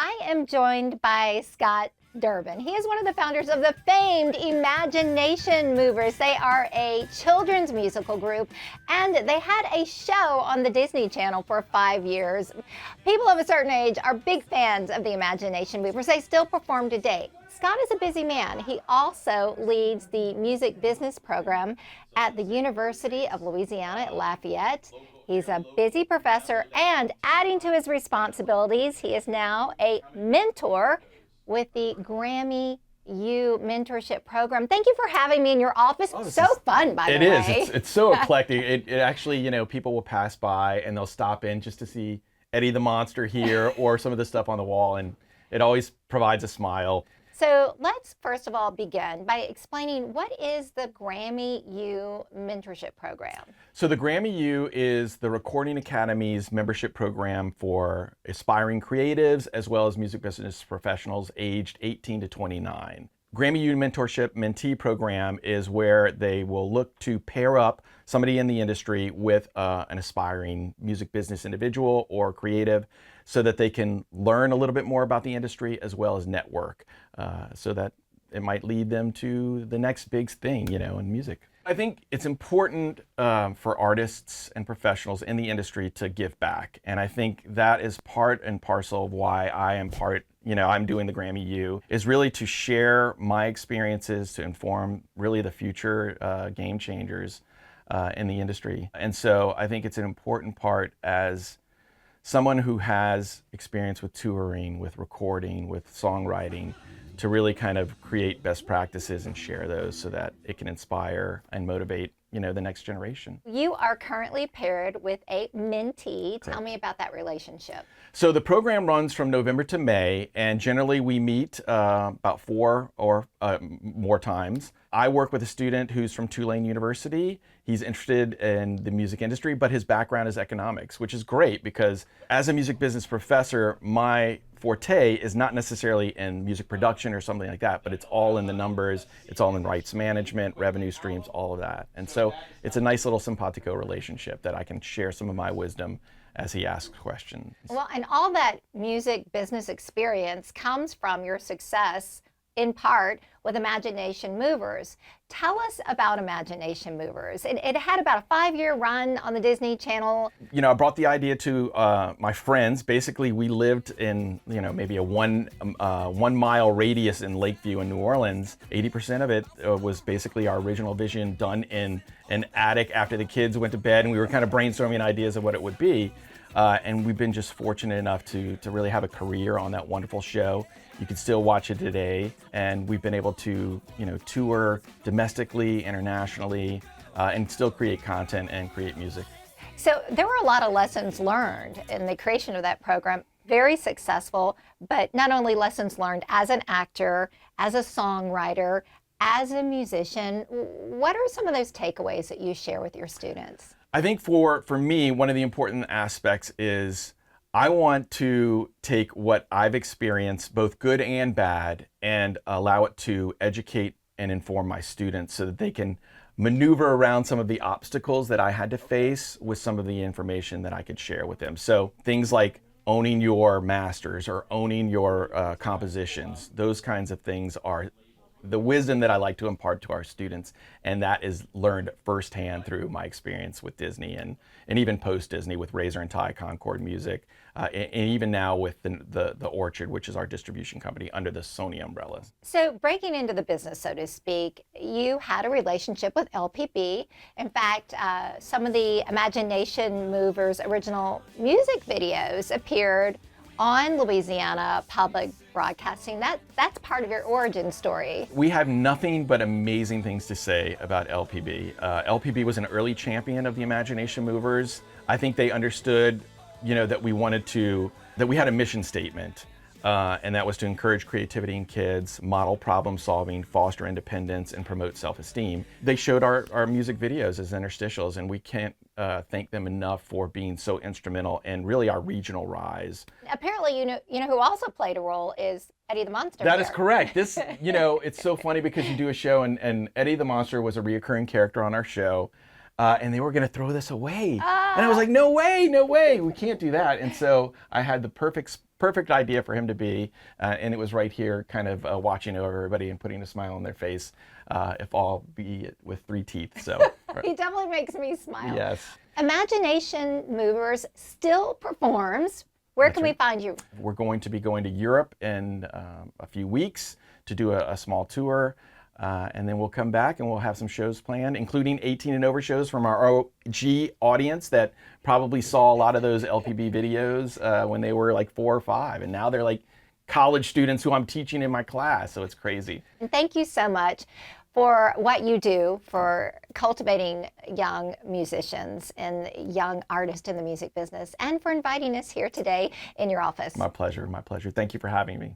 I am joined by Scott Durbin. He is one of the founders of the famed Imagination Movers. They are a children's musical group, and they had a show on the Disney Channel for 5 years. People of a certain age are big fans of the Imagination Movers. They still perform today. Scott is a busy man. He also leads the music business program at the University of Louisiana at Lafayette. He's a busy professor, and adding to his responsibilities, he is now a mentor with the Grammy U mentorship program. Thank you for having me in your office. So fun, by the way. It is. It's so eclectic. It actually, people will pass by and they'll stop in just to see Eddie the Monster here or some of the stuff on the wall, and it always provides a smile. So let's first of all begin by explaining what is the Grammy U mentorship program. So the Grammy U is the Recording Academy's membership program for aspiring creatives as well as music business professionals aged 18 to 29. Grammy U Mentorship Mentee Program is where they will look to pair up somebody in the industry with an aspiring music business individual or creative so that they can learn a little bit more about the industry as well as network so that it might lead them to the next big thing, in music. I think it's important for artists and professionals in the industry to give back. And I think that is part and parcel of why I am I'm doing the Grammy U, is really to share my experiences to inform really the future game changers in the industry. And so I think it's an important part as someone who has experience with touring, with recording, with songwriting, to really kind of create best practices and share those so that it can inspire and motivate, the next generation. You are currently paired with a mentee. Correct. Tell me about that relationship. So the program runs from November to May, and generally we meet about 4 or more times. I work with a student who's from Tulane University. He's interested in the music industry, but his background is economics, which is great because as a music business professor, my forte is not necessarily in music production or something like that, but it's all in the numbers, it's all in rights management, revenue streams, all of that. And so it's a nice little simpatico relationship that I can share some of my wisdom as he asks questions. Well, and all that music business experience comes from your success in part with Imagination Movers. Tell us about Imagination Movers. It had about a 5-year run on the Disney Channel. I brought the idea to my friends. Basically, we lived in, maybe a 1 mile radius in Lakeview in New Orleans. 80% of it was basically our original vision done in an attic after the kids went to bed, and we were kind of brainstorming ideas of what it would be. And we've been just fortunate enough to really have a career on that wonderful show. You can still watch it today, and we've been able to, tour domestically, internationally, and still create content and create music. So there were a lot of lessons learned in the creation of that program. Very successful, but not only lessons learned as an actor, as a songwriter, as a musician. What are some of those takeaways that you share with your students? I think for me, one of the important aspects is I want to take what I've experienced, both good and bad, and allow it to educate and inform my students so that they can maneuver around some of the obstacles that I had to face with some of the information that I could share with them. So things like owning your masters or owning your compositions, those kinds of things are the wisdom that I like to impart to our students, and that is learned firsthand through my experience with Disney and even post-Disney with Razor and Tie, Concord Music, and even now with the Orchard, which is our distribution company under the Sony umbrella. So breaking into the business, so to speak, you had a relationship with LPB. In fact, some of the Imagination Movers original music videos appeared on Louisiana Public Broadcasting. That's part of your origin story. We have nothing but amazing things to say about LPB. LPB was an early champion of the Imagination Movers. I think they understood, that we had a mission statement, and that was to encourage creativity in kids, model problem solving, foster independence, and promote self-esteem. They showed our music videos as interstitials, and we can't thank them enough for being so instrumental in really our regional rise. Apparently, you know who also played a role is Eddie the Monster. That is correct. This, it's so funny because you do a show and Eddie the Monster was a reoccurring character on our show. And they were going to throw this away. And I was like, no way, we can't do that. And so I had the perfect perfect idea for him to be, and it was right here kind of watching over everybody and putting a smile on their face, if all be with 3 teeth. So He definitely makes me smile. yes. Imagination Movers still performs. Where can we find you? We're going to be going to Europe in a few weeks to do a small tour. And then we'll come back and we'll have some shows planned, including 18 and over shows from our OG audience that probably saw a lot of those LPB videos when they were like 4 or 5. And now they're like college students who I'm teaching in my class. So it's crazy. And thank you so much for what you do for cultivating young musicians and young artists in the music business, and for inviting us here today in your office. My pleasure. My pleasure. Thank you for having me.